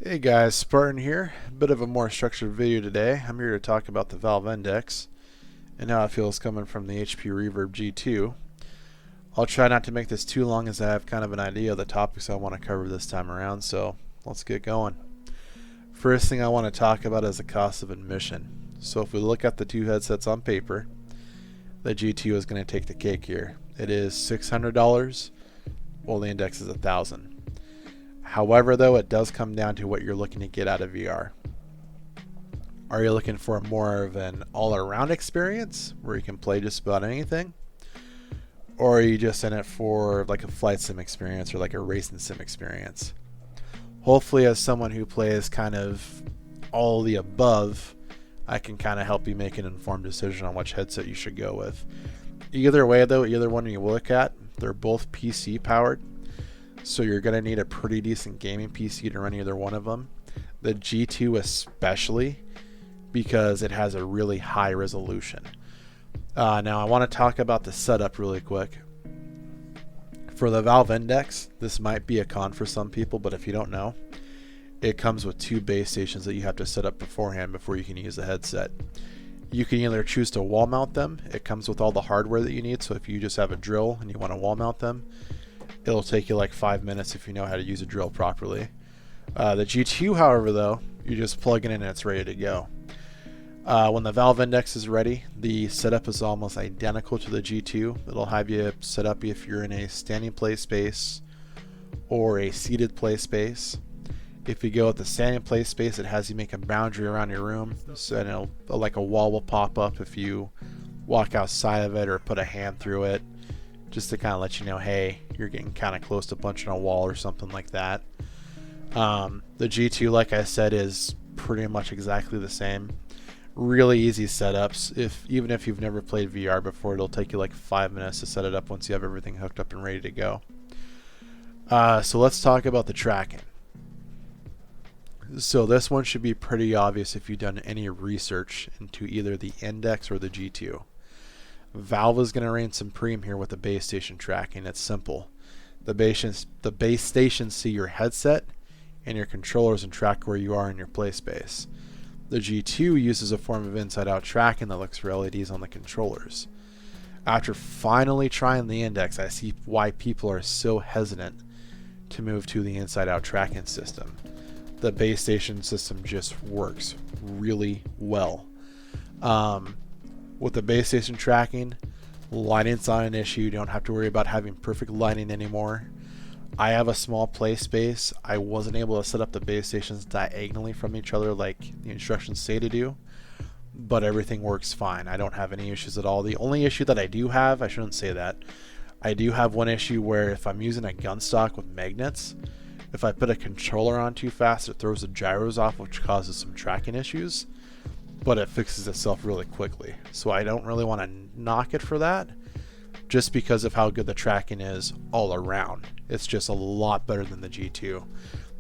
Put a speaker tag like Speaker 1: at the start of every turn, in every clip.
Speaker 1: Hey guys, Spartan here. A bit of a more structured video today. I'm here to talk about the valve index and how it feels coming from the HP Reverb G2. I'll try not to make this too long as I have kind of an idea of the topics I want to cover this time around, so let's get going. First thing I want to talk about is the cost of admission. So if we look at the two headsets on paper, the G2 is going to take the cake here. It is $600, while the index is $1,000. However, though, it does come down to what you're looking to get out of VR. Are you looking for more of an all-around experience where you can play just about anything? Or are you just in it for like a flight sim experience or like a racing sim experience? Hopefully, as someone who plays kind of all the above, I can kind of help you make an informed decision on which headset you should go with. Either way, though, either one you look at, they're both PC powered. So you're going to need a pretty decent gaming PC to run either one of them. The G2 especially, because it has a really high resolution. Now I want to talk about the setup really quick. For the Valve Index, this might be a con for some people, but if you don't know, it comes with two base stations that you have to set up beforehand before you can use the headset. You can either choose to wall mount them. It comes with all the hardware that you need, so if you just have a drill and you want to wall mount them, it'll take you like 5 minutes if you know how to use a drill properly. The G2, however, though, you just plug it in and it's ready to go. When the Valve Index is ready, the setup is almost identical to the G2. It'll have you set up if you're in a standing play space or a seated play space. If you go with the standing play space, it has you make a boundary around your room, so it'll, like a wall will pop up if you walk outside of it or put a hand through it, just to kind of let you know, hey, you're getting kind of close to punching a wall or something like that. The G2, like I said, is pretty much exactly the same. Really easy setups. Even if you've never played VR before, it'll take you like 5 minutes to set it up once you have everything hooked up and ready to go. So let's talk about the tracking. So this one should be pretty obvious if you've done any research into either the Index or the G2. Valve is going to reign supreme here with the base station tracking. It's simple. The base stations see your headset and your controllers and track where you are in your play space. The G2 uses a form of inside-out tracking that looks for LEDs on the controllers. After finally trying the Index, I see why people are so hesitant to move to the inside-out tracking system. The base station system just works really well. With the base station tracking, lighting's not an issue. You don't have to worry about having perfect lighting anymore. I have a small play space. I wasn't able to set up the base stations diagonally from each other like the instructions say to do, but everything works fine. I don't have any issues at all. The only issue that I do have, I shouldn't say that, I do have one issue where if I'm using a gun stock with magnets, if I put a controller on too fast, it throws the gyros off, which causes some tracking issues. But it fixes itself really quickly. So I don't really want to knock it for that, just because of how good the tracking is all around. It's just a lot better than the G2.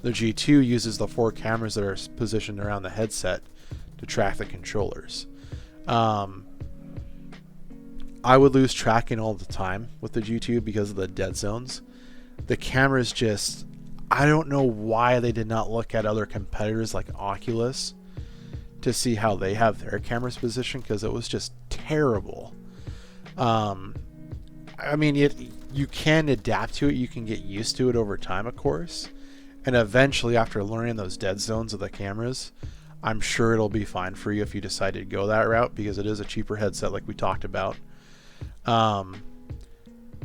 Speaker 1: The G2 uses the 4 cameras that are positioned around the headset to track the controllers. I would lose tracking all the time with the G2 because of the dead zones. The cameras just, I don't know why they did not look at other competitors like Oculus to see how they have their cameras positioned, because it was just terrible. I mean, you can adapt to it. You can get used to it over time, of course. And eventually, after learning those dead zones of the cameras, I'm sure it'll be fine for you if you decide to go that route, because it is a cheaper headset like we talked about. But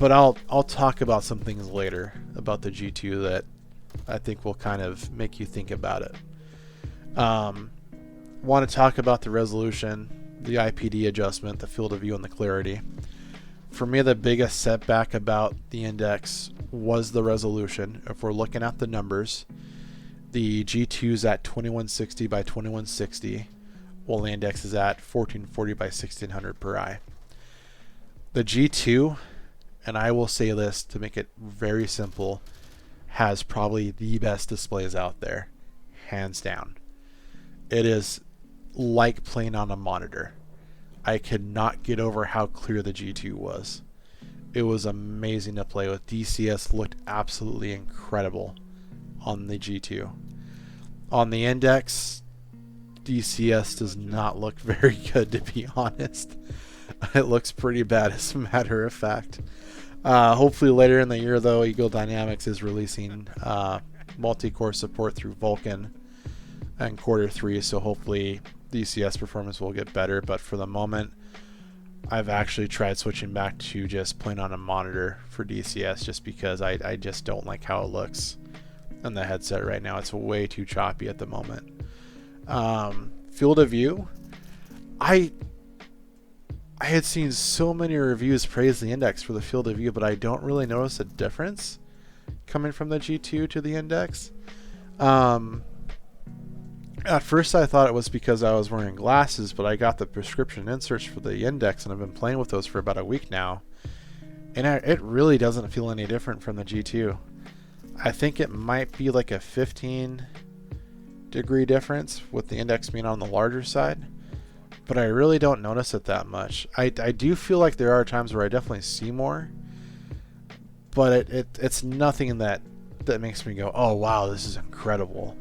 Speaker 1: I'll talk about some things later about the G2 that I think will kind of make you think about it. Want to talk about the resolution, the IPD adjustment, the field of view, and the clarity. For me, the biggest setback about the Index was the resolution. If we're looking at the numbers, the G2 is at 2160 by 2160, while the Index is at 1440 by 1600 per eye. The G2, and I will say this to make it very simple, has probably the best displays out there, hands down. It is like playing on a monitor. I could not get over how clear the G2 was. It was amazing to play with. DCS looked absolutely incredible on the G2. On the index, DCS does not look very good, to be honest. It looks pretty bad, as a matter of fact. Hopefully later in the year, though, Eagle Dynamics is releasing multi-core support through Vulkan in Q3, so hopefully DCS performance will get better. But for the moment, I've actually tried switching back to just playing on a monitor for DCS, just because I just don't like how it looks in the headset right now. It's way too choppy at the moment. Field of view, I had seen so many reviews praise the index for the field of view, but I don't really notice a difference coming from the G2 to the index. At first I thought it was because I was wearing glasses, but I got the prescription inserts for the index and I've been playing with those for about a week now, and it really doesn't feel any different from the G2. I think it might be like a 15-degree difference with the index being on the larger side, but I really don't notice it that much. I do feel like there are times where I definitely see more, but it's nothing that makes me go, oh wow, this is incredible.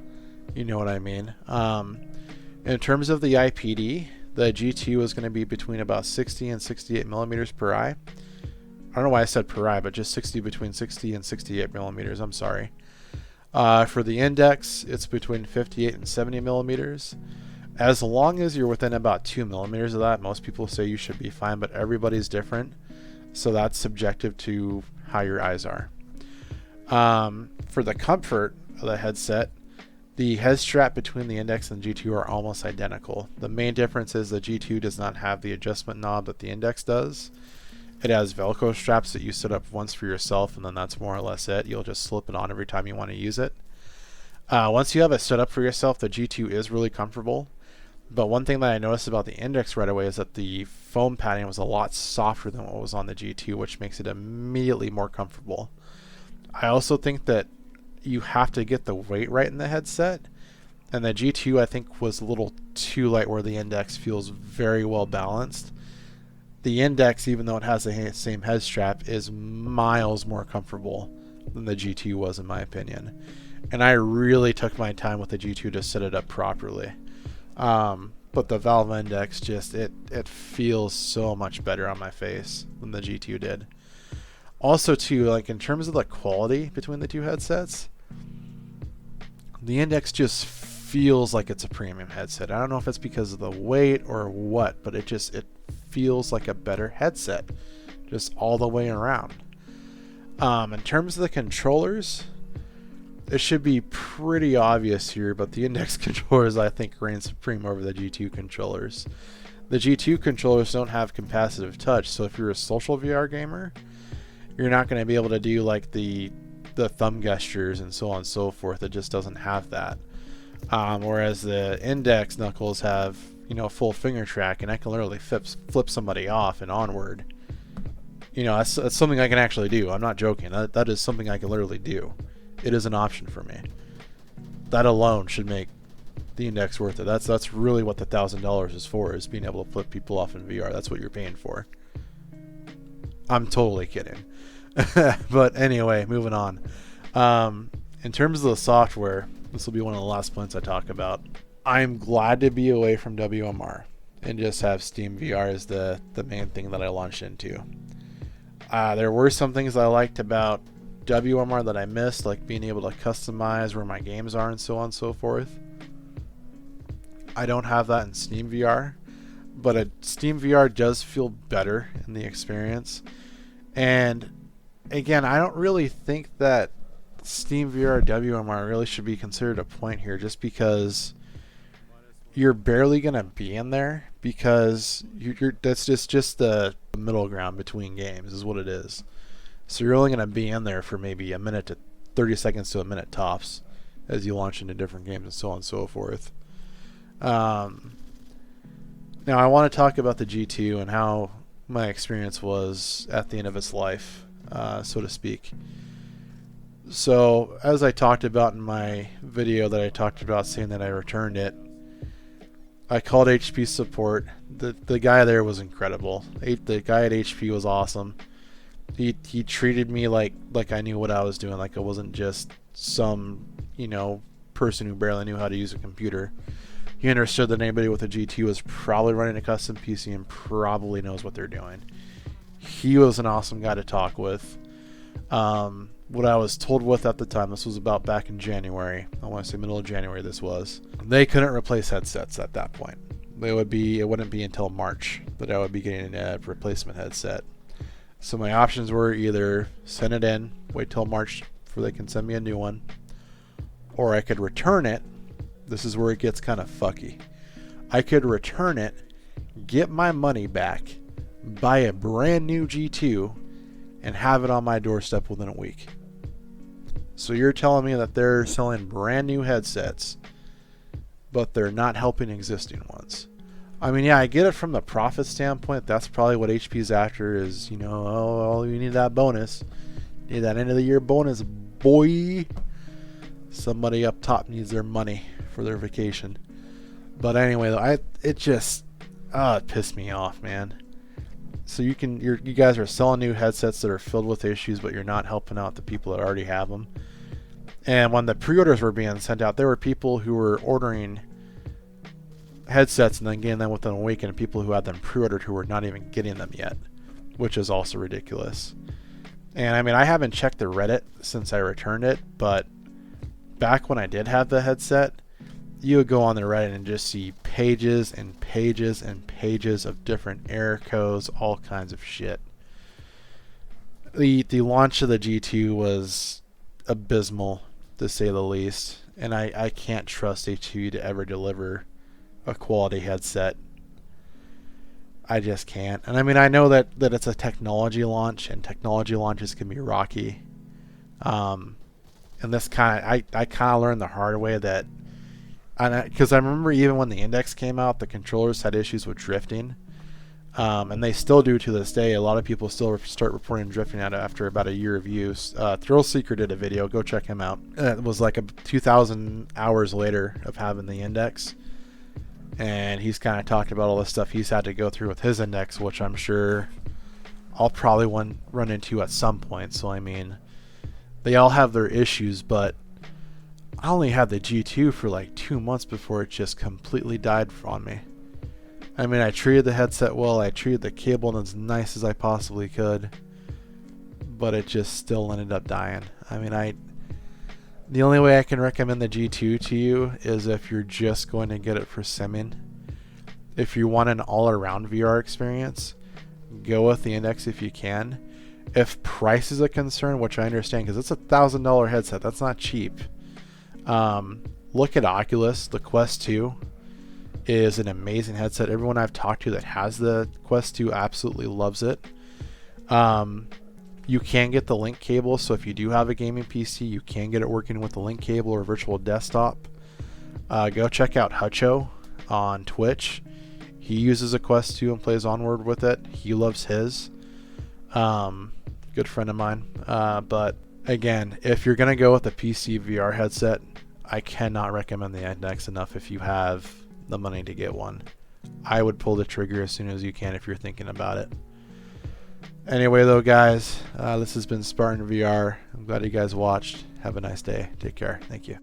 Speaker 1: You know what I mean? In terms of the IPD, the G2 is going to be between about 60 and 68 millimeters per eye. I don't know why I said per eye, but just between 60 and 68 millimeters. I'm sorry. For the index, it's between 58 and 70 millimeters. As long as you're within about 2 millimeters of that, most people say you should be fine, but everybody's different. So that's subjective to how your eyes are. For the comfort of the headset, the head strap between the index and G2 are almost identical. The main difference is the G2 does not have the adjustment knob that the index does. It has Velcro straps that you set up once for yourself, and then that's more or less it. You'll just slip it on every time you want to use it. Once you have it set up for yourself, the G2 is really comfortable. But one thing that I noticed about the index right away is that the foam padding was a lot softer than what was on the G2, which makes it immediately more comfortable. I also think that you have to get the weight right in the headset, and the G2 I think was a little too light where the index feels very well balanced. The index, even though it has the same head strap, is miles more comfortable than the G2 was, in my opinion. And I really took my time with the G2 to set it up properly. But the Valve Index just it feels so much better on my face than the G2 did. Also too, like in terms of the quality between the two headsets, the Index just feels like it's a premium headset. I don't know if it's because of the weight or what, but it feels like a better headset just all the way around. In terms of the controllers, it should be pretty obvious here, but the Index controllers I think reign supreme over the G2 controllers. The G2 controllers don't have capacitive touch, so if you're a social VR gamer, you're not going to be able to do like the thumb gestures and so on and so forth. It just doesn't have that. Whereas the Index knuckles have, full finger track, and I can literally flip somebody off and onward. That's something I can actually do. I'm not joking. That is something I can literally do. It is an option for me. That alone should make the Index worth it. That's really what the $1,000 is for, is being able to flip people off in VR. That's what you're paying for. I'm totally kidding. But anyway, moving on. In terms of the software, this will be one of the last points I talk about. I'm glad to be away from WMR and just have Steam VR as the main thing that I launched into. There were some things I liked about WMR that I missed, like being able to customize where my games are and so on and so forth. I don't have that in Steam VR, but Steam VR does feel better in the experience. And again, I don't really think that Steam VR WMR really should be considered a point here, just because you're barely going to be in there, because that's just the middle ground between games is what it is. So you're only going to be in there for maybe a minute to 30 seconds to a minute tops as you launch into different games and so on and so forth. Now I want to talk about the G2 and how my experience was at the end of its life, so to speak. So as I talked about in my video that I talked about saying that I returned it, I called HP support. The guy there was incredible. The guy at HP was awesome. He treated me like I knew what I was doing, like I wasn't just some person who barely knew how to use a computer. He understood that anybody with a G2 was probably running a custom PC and probably knows what they're doing. He was an awesome guy to talk with. What I was told with at the time, this was about back in January, I want to say middle of January this was, they couldn't replace headsets at that point. It wouldn't be until March that I would be getting a replacement headset. So my options were either send it in, wait till March before they can send me a new one, or I could return it. This is where it gets kind of fucky. I could return it, get my money back, buy a brand new G2, and have it on my doorstep within a week. So you're telling me that they're selling brand new headsets, but they're not helping existing ones. I mean, yeah, I get it from the profit standpoint. That's probably what HP's after is, you know, oh, you need that bonus. You need that end of the year bonus, boy. Somebody up top needs their money for their vacation. But anyway, though, it pissed me off, man. So you guys are selling new headsets that are filled with issues, but you're not helping out the people that already have them. And when the pre-orders were being sent out, there were people who were ordering headsets and then getting them within a week, and people who had them pre-ordered who were not even getting them yet, which is also ridiculous. And I mean, I haven't checked the Reddit since I returned it, but back when I did have the headset, you would go on the Reddit and just see pages and pages and pages of different error codes, all kinds of shit. The launch of the G2 was abysmal, to say the least, and I can't trust HP to ever deliver a quality headset. I just can't. And I mean, I know that it's a technology launch, and technology launches can be rocky. And this I kind of learned the hard way that, because I remember even when the Index came out, the controllers had issues with drifting, and they still do to this day. A lot of people still start reporting drifting after about a year of use. Thrillseeker did a video. Go check him out. It was like 2,000 hours later of having the Index, and he's kind of talked about all the stuff he's had to go through with his Index, which I'm sure I'll probably run into at some point. So I mean, they all have their issues, but I only had the G2 for like 2 months before it just completely died on me. I mean, I treated the headset well, I treated the cable as nice as I possibly could, but it just still ended up dying. I mean, the only way I can recommend the G2 to you is if you're just going to get it for simming. If you want an all-around VR experience, go with the Index if you can. If price is a concern, which I understand because it's a $1,000 headset, that's not cheap. Look at Oculus. The Quest 2 is an amazing headset. Everyone I've talked to that has the Quest 2 absolutely loves it. You can get the link cable, so if you do have a gaming PC, you can get it working with the link cable or virtual desktop. Go check out Hutcho on Twitch. He uses a Quest 2 and plays Onward with it. He loves his. Good friend of mine. But again, if you're going to go with a PC VR headset, I cannot recommend the Index enough if you have the money to get one. I would pull the trigger as soon as you can if you're thinking about it. Anyway, though, guys, this has been Spartan VR. I'm glad you guys watched. Have a nice day. Take care. Thank you.